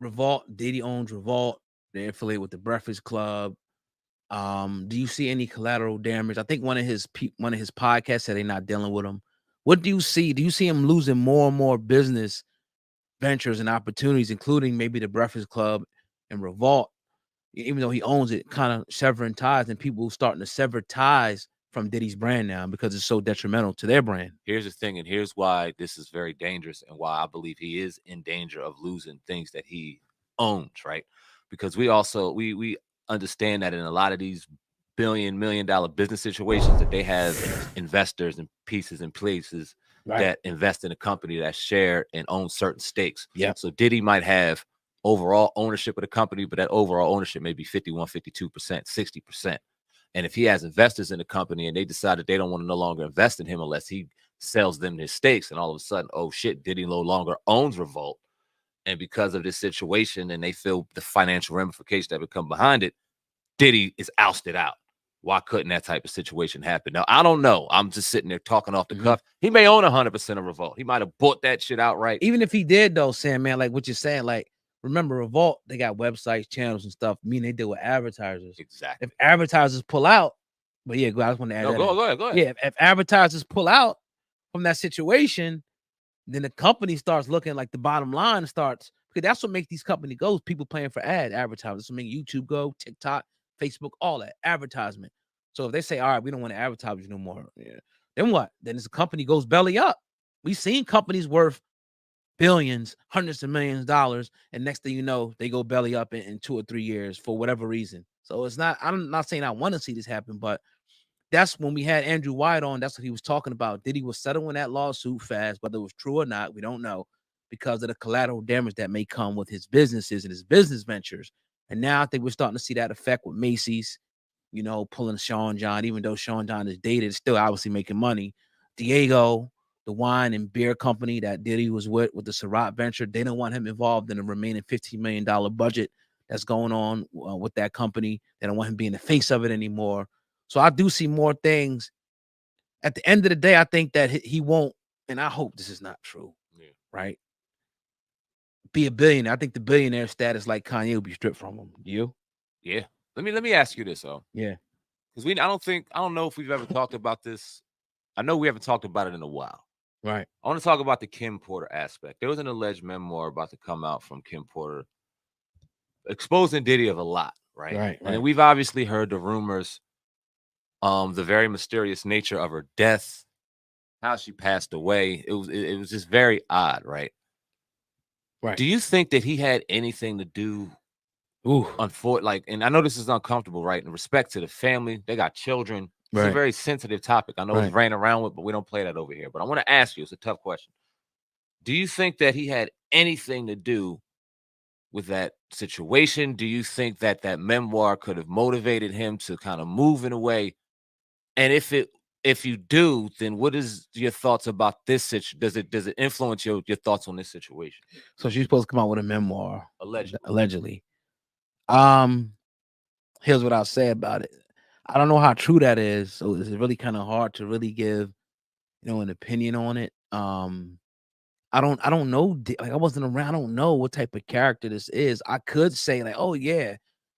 Revolt, Diddy owns Revolt. They're affiliated with the Breakfast Club. Do you see any collateral damage? I think one of his podcasts said they're not dealing with him. What do you see? Do you see him losing more and more business ventures and opportunities, including maybe the Breakfast Club and Revolt, even though he owns it, kind of severing ties, and people starting to sever ties from Diddy's brand now because it's so detrimental to their brand? Here's the thing, and here's why this is very dangerous and why I believe he is in danger of losing things that he owns, right? Because we understand that in a lot of these $1 million business situations that they have investors and pieces and places Right. that invest in a company that share and own certain stakes. Yeah. So Diddy might have overall ownership of the company, but that overall ownership may be 51, 52%, 60%. And if he has investors in the company and they decide that they don't want to no longer invest in him unless he sells them his stakes, and all of a sudden, oh shit, Diddy no longer owns Revolt. And because of this situation, and they feel the financial ramifications that would come behind it, Diddy is ousted out. Why couldn't that type of situation happen? Now, I don't know. I'm just sitting there talking off the cuff. He may own 100% of Revolt. He might have bought that shit outright. Even if he did, though, Sam, man, like what you're saying, like, remember Revolt, they got websites, channels, and stuff. Meaning they deal with advertisers. Exactly. If advertisers pull out, but yeah, I just want to add No, that. go ahead. Yeah, if advertisers pull out from that situation, then the company starts looking like the bottom line starts, because that's what makes these companies go. People paying for advertising. That's what make YouTube go, TikTok, Facebook, all that advertisement. So if they say, all right, we don't want to advertise you no more, yeah, then what? Then this company goes belly up. We've seen companies worth billions, hundreds of millions of dollars, and next thing you know, they go belly up in 2 or 3 years for whatever reason. So it's not, I'm not saying I want to see this happen, but that's when we had Andrew White on. That's what he was talking about. Diddy was settling that lawsuit fast, whether it was true or not, we don't know, because of the collateral damage that may come with his businesses and his business ventures. And now I think we're starting to see that effect with Macy's, pulling Sean John, even though Sean John is dated, still obviously making money. Diego, the wine and beer company that Diddy was with the Ciroc venture, they don't want him involved in the remaining $15 million budget that's going on with that company. They don't want him being the face of it anymore. So I do see more things. At the end of the day, I think that he won't, and I hope this is not true, right? Be a billionaire. I think the billionaire status, like Kanye, will be stripped from him. Do you? Yeah. Let me ask you this, though. Yeah. Because I don't know if we've ever talked about this. I know we haven't talked about it in a while. Right. I want to talk about the Kim Porter aspect. There was an alleged memoir about to come out from Kim Porter exposing Diddy of a lot, right? Right. And then we've obviously heard the rumors, the very mysterious nature of her death, how she passed away. It was just very odd, right? Right. Do you think that he had anything to do? And I know this is uncomfortable, right? In respect to the family, they got children. It's a very sensitive topic. I know it's ran around with, but we don't play that over here. But I want to ask you, it's a tough question. Do you think that he had anything to do with that situation? Do you think that that memoir could have motivated him to kind of move in a way? And if you do, then what is your thoughts about this situation? Does it influence your thoughts on this situation? So she's supposed to come out with a memoir. Allegedly. Here's what I'll say about it. I don't know how true that is, so it's really kind of hard to really give, an opinion on it. I don't know. Like, I wasn't around. I don't know what type of character this is. I could say like, oh yeah,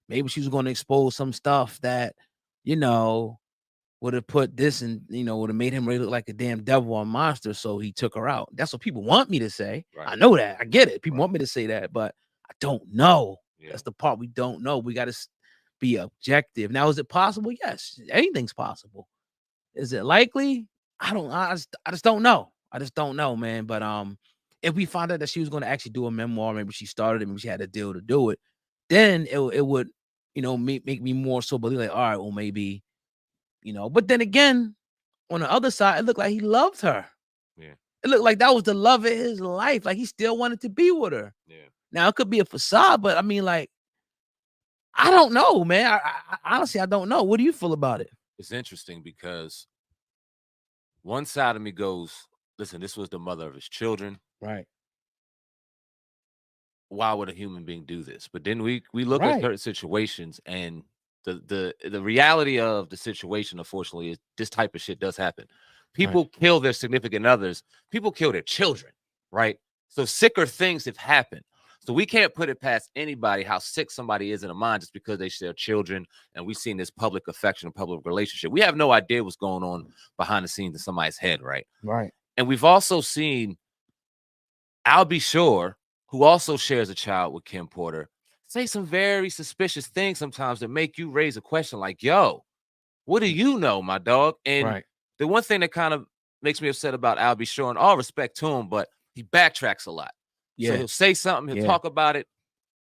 maybe she was going to expose some stuff that, would have put this and would have made him really look like a damn devil or monster. So he took her out. That's what people want me to say. Right. I know that. I get it. People want me to say that, but I don't know. Yeah. That's the part we don't know. We got to be objective. Now, is it possible? Yes, anything's possible. Is it likely? I just don't know. I just don't know, man. But if we found out that she was going to actually do a memoir, maybe she started it, maybe she had a deal to do it, then it would, make me more so believe like, all right, well, maybe, But then again, on the other side, it looked like he loved her. Yeah. It looked like that was the love of his life. Like he still wanted to be with her. Yeah. Now it could be a facade, but I mean, like, I don't know, man. I honestly, I don't know. What do you feel about it? It's interesting because one side of me goes, listen, this was the mother of his children. Right. Why would a human being do this? But then we look at certain situations, and the reality of the situation, unfortunately, is this type of shit does happen. People kill their significant others. People kill their children, right? So sicker things have happened. So we can't put it past anybody how sick somebody is in the mind just because they share children. And we've seen this public affection, public relationship. We have no idea what's going on behind the scenes in somebody's head, right? Right. And we've also seen I'll Be Sure, who also shares a child with Kim Porter, say some very suspicious things sometimes that make you raise a question like, yo, what do you know, my dog? And the one thing that kind of makes me upset about I'll Be Sure, and all respect to him, but he backtracks a lot. So he'll say something, he'll talk about it,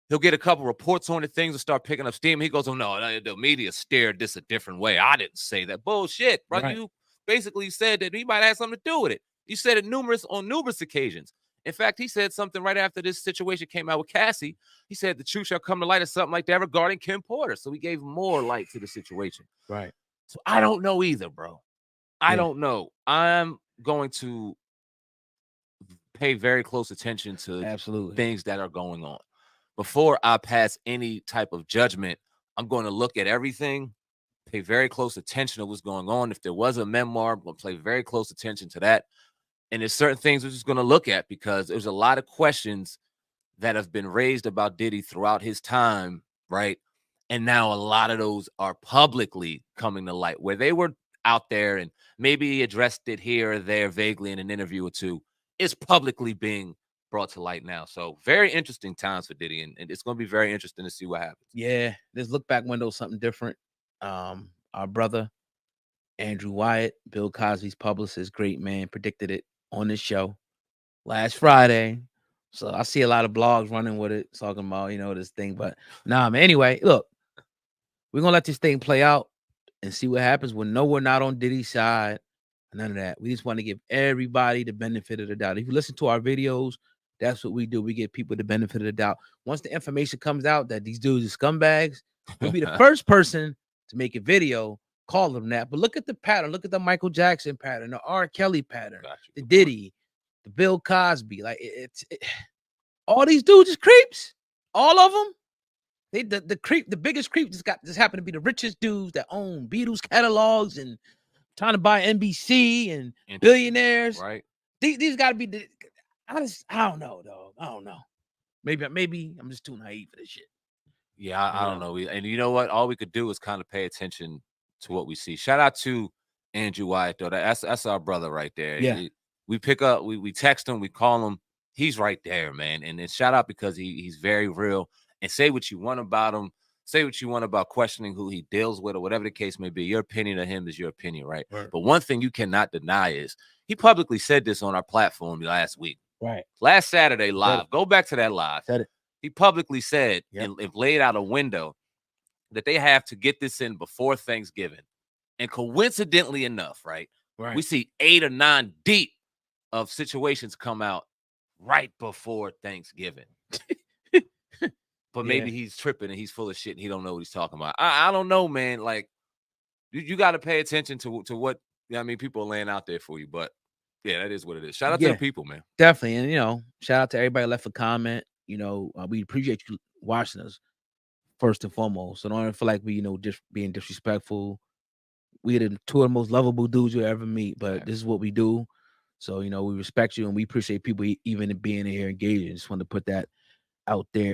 he'll get a couple reports on it, things will start picking up steam. He goes, oh, no, the media steered this a different way. I didn't say that. Bullshit, bro. You basically said that he might have something to do with it. You said it on numerous occasions. In fact, he said something right after this situation came out with Cassie. He said the truth shall come to light or something like that regarding Kim Porter. So he gave more light to the situation. Right. So I don't know either, bro. I don't know. I'm going to pay very close attention to things that are going on. Before I pass any type of judgment, I'm going to look at everything, pay very close attention to what's going on. If there was a memoir, I'm going to pay very close attention to that. And there's certain things we're just going to look at because there's a lot of questions that have been raised about Diddy throughout his time, right? And now a lot of those are publicly coming to light where they were out there and maybe he addressed it here or there vaguely in an interview or two. It's publicly being brought to light now. So very interesting times for Diddy, and it's going to be very interesting to see what happens. Yeah, this look back window is something different. Our brother Andrew Wyatt, Bill Cosby's publicist, great man, predicted it on this show last Friday. So I see a lot of blogs running with it, talking about, this thing. But nah, man. Anyway, look, we're gonna let this thing play out and see what happens. We're not on Diddy's side. None of that. We just want to give everybody the benefit of the doubt. If you listen to our videos, that's what we do. We give people the benefit of the doubt. Once the information comes out that these dudes are scumbags, we'll be the first person to make a video, call them that. But look at the pattern. Look at the Michael Jackson pattern, the R. Kelly pattern, the Diddy, the Bill Cosby. Like all these dudes is creeps. All of them. The biggest creep just happened to be the richest dudes that own Beatles catalogs and trying to buy NBC and billionaires. Right. These got to be I don't know, dog. I don't know. Maybe I'm just too naive for this shit. Yeah, I don't know. And you know what? All we could do is kind of pay attention to what we see. Shout out to Andrew Wyatt, though. That's our brother right there. Yeah. We pick up, we text him, we call him. He's right there, man. And then shout out because he's very real. And say what you want about him. Say what you want about questioning who he deals with or whatever the case may be. Your opinion of him is your opinion, right? But one thing you cannot deny is he publicly said this on our platform last week. Right. Last Saturday live. Go back to that live. Said it. He publicly said and laid out a window that they have to get this in before Thanksgiving. And coincidentally enough, right? We see 8 or 9 deep of situations come out right before Thanksgiving. But maybe he's tripping and he's full of shit and he don't know what he's talking about. I don't know, man. Like, you got to pay attention to what people are laying out there for you. But yeah, that is what it is. Shout out to the people, man. Definitely. And shout out to everybody left a comment. We appreciate you watching us first and foremost. So don't ever feel like we, just being disrespectful. We're the two of the most lovable dudes you'll ever meet, but this is what we do. So, we respect you and we appreciate people even being here engaging. Just want to put that out there.